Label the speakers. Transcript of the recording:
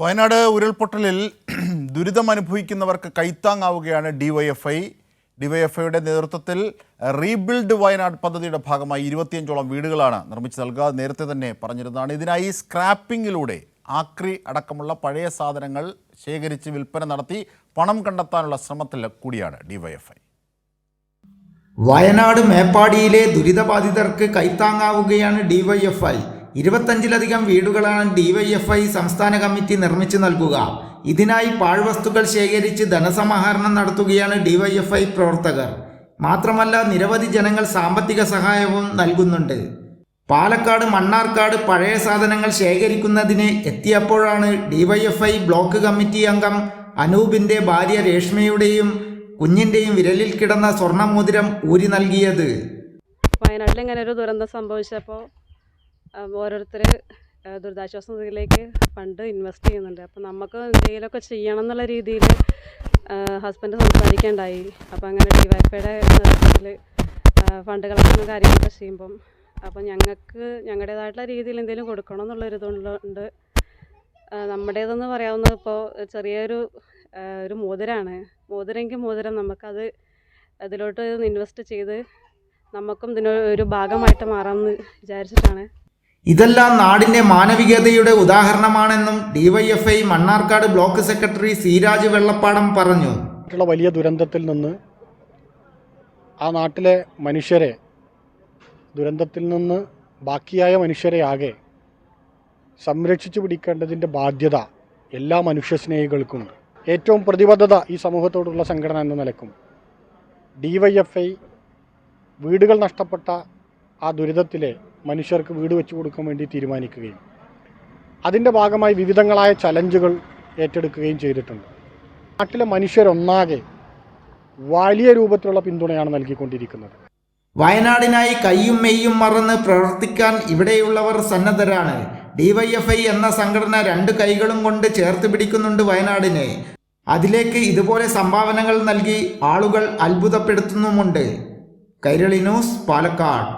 Speaker 1: വയനാട് ഉരുൾപൊട്ടലിൽ ദുരിതമനുഭവിക്കുന്നവർക്ക് കൈത്താങ്ങാവുകയാണ് ഡിവൈഎഫ്ഐയുടെ നേതൃത്വത്തിൽ റീബിൽഡ് വയനാട് പദ്ധതിയുടെ ഭാഗമായി 25ഓളം വീടുകളാണ് നിർമ്മിച്ചു നൽകുക. നേരത്തെ തന്നെ പറഞ്ഞിരുന്നതാണ്. ഇതിനായി സ്ക്രാപ്പിങ്ങിലൂടെ ആക്രി അടക്കമുള്ള പഴയ സാധനങ്ങൾ ശേഖരിച്ച് വിൽപ്പന നടത്തി പണം കണ്ടെത്താനുള്ള ശ്രമത്തിൽ കൂടിയാണ് ഡിവൈഎഫ്ഐ.
Speaker 2: വയനാട് മേപ്പാടിയിലെ ദുരിതബാധിതർക്ക് കൈത്താങ്ങാവുകയാണ് ഡിവൈഎഫ്ഐ. 25ലധികം വീടുകളാണ് ഡിവൈഎഫ്ഐ സംസ്ഥാന കമ്മിറ്റി നിർമ്മിച്ചു നൽകുക. ഇതിനായി പാഴ്വസ്തുക്കൾ ശേഖരിച്ച് ധനസമാഹരണം നടത്തുകയാണ് ഡിവൈഎഫ്ഐ പ്രവർത്തകർ. മാത്രമല്ല നിരവധി ജനങ്ങൾ സാമ്പത്തിക സഹായവും നൽകുന്നുണ്ട്. പാലക്കാട് മണ്ണാർക്കാട് പഴയ സാധനങ്ങൾ ശേഖരിക്കുന്നതിന് എത്തിയപ്പോഴാണ് ഡിവൈഎഫ്ഐ ബ്ലോക്ക് കമ്മിറ്റി അംഗം അനൂപിൻ്റെ ഭാര്യ രേഷ്മയുടെയും കുഞ്ഞിൻ്റെയും വിരലിൽ കിടന്ന സ്വർണ്ണമോതിരം ഊരി നൽകിയത്.
Speaker 3: വയനാട്ടിൽ ഇങ്ങനെ ഒരു ദുരന്തം സംഭവിച്ചപ്പോൾ ഓരോരുത്തർ ദുരിതാശ്വാസ നിധിയിലേക്ക് ഫണ്ട് ഇൻവെസ്റ്റ് ചെയ്യുന്നുണ്ട്. അപ്പോൾ നമുക്ക് എന്തെങ്കിലുമൊക്കെ ചെയ്യണം എന്നുള്ള രീതിയിൽ ഹസ്ബൻഡ് സംസാരിക്കേണ്ടായി. അപ്പോൾ അങ്ങനെ ഡിവൈഎഫ്ഐയുടെ നേതൃത്വത്തിൽ ഫണ്ട് കളക്ഷൻ കാര്യങ്ങളൊക്കെ ചെയ്യുമ്പം അപ്പോൾ ഞങ്ങൾക്ക് ഞങ്ങളുടേതായിട്ടുള്ള രീതിയിൽ എന്തെങ്കിലും കൊടുക്കണം എന്നുള്ളൊരിതുകൊണ്ട് നമ്മുടേതെന്ന് പറയാവുന്നത് ഇപ്പോൾ ചെറിയൊരു മോതിരമാണ്. മോതിരെങ്കിൽ മോതിരം നമുക്കത് അതിലോട്ട് ഇൻവെസ്റ്റ് ചെയ്ത് നമുക്കും ഇതിനൊരു ഭാഗമായിട്ട് മാറാമെന്ന് വിചാരിച്ചിട്ടാണ്.
Speaker 2: ഇതെല്ലാം നാടിൻ്റെ മാനവികതയുടെ ഉദാഹരണമാണെന്നും DYFI Mannarkkad block secretary Siraj Vellappadam പറഞ്ഞു.
Speaker 4: വലിയ ദുരന്തത്തിൽ നിന്ന് ആ നാട്ടിലെ മനുഷ്യരെ, ദുരന്തത്തിൽ നിന്ന് ബാക്കിയായ മനുഷ്യരെ ആകെ സംരക്ഷിച്ചു പിടിക്കേണ്ടതിൻ്റെ ബാധ്യത എല്ലാ മനുഷ്യസ്നേഹികൾക്കുണ്ട്. ഏറ്റവും പ്രതിബദ്ധത ഈ സമൂഹത്തോടുള്ള സംഘടന എന്ന നിലക്കും ഡിവൈഎഫ്ഐ വീടുകൾ നഷ്ടപ്പെട്ട ആ ദുരിതത്തിലെ മനുഷ്യർക്ക് വീട് വെച്ച് കൊടുക്കാൻ വേണ്ടി തീരുമാനിക്കുകയും അതിൻ്റെ ഭാഗമായി വിവിധങ്ങളായ ചലഞ്ചുകൾ ഏറ്റെടുക്കുകയും ചെയ്തിട്ടുണ്ട്. നാട്ടിലെ മനുഷ്യരൊന്നാകെ വലിയ രൂപത്തിലുള്ള പിന്തുണയാണ് നൽകിക്കൊണ്ടിരിക്കുന്നത്.
Speaker 2: വയനാടിനായി കയ്യും മെയ്യും മറന്ന് പ്രവർത്തിക്കാൻ ഇവിടെയുള്ളവർ സന്നദ്ധരാണ്. ഡിവൈഎഫ്ഐ എന്ന സംഘടന 2 കൈകളും കൊണ്ട് ചേർത്ത് പിടിക്കുന്നുണ്ട് വയനാടിനെ. അതിലേക്ക് ഇതുപോലെ സംഭാവനകൾ നൽകി ആളുകൾ അത്ഭുതപ്പെടുത്തുന്നുമുണ്ട്. കൈരളി ന്യൂസ്, പാലക്കാട്.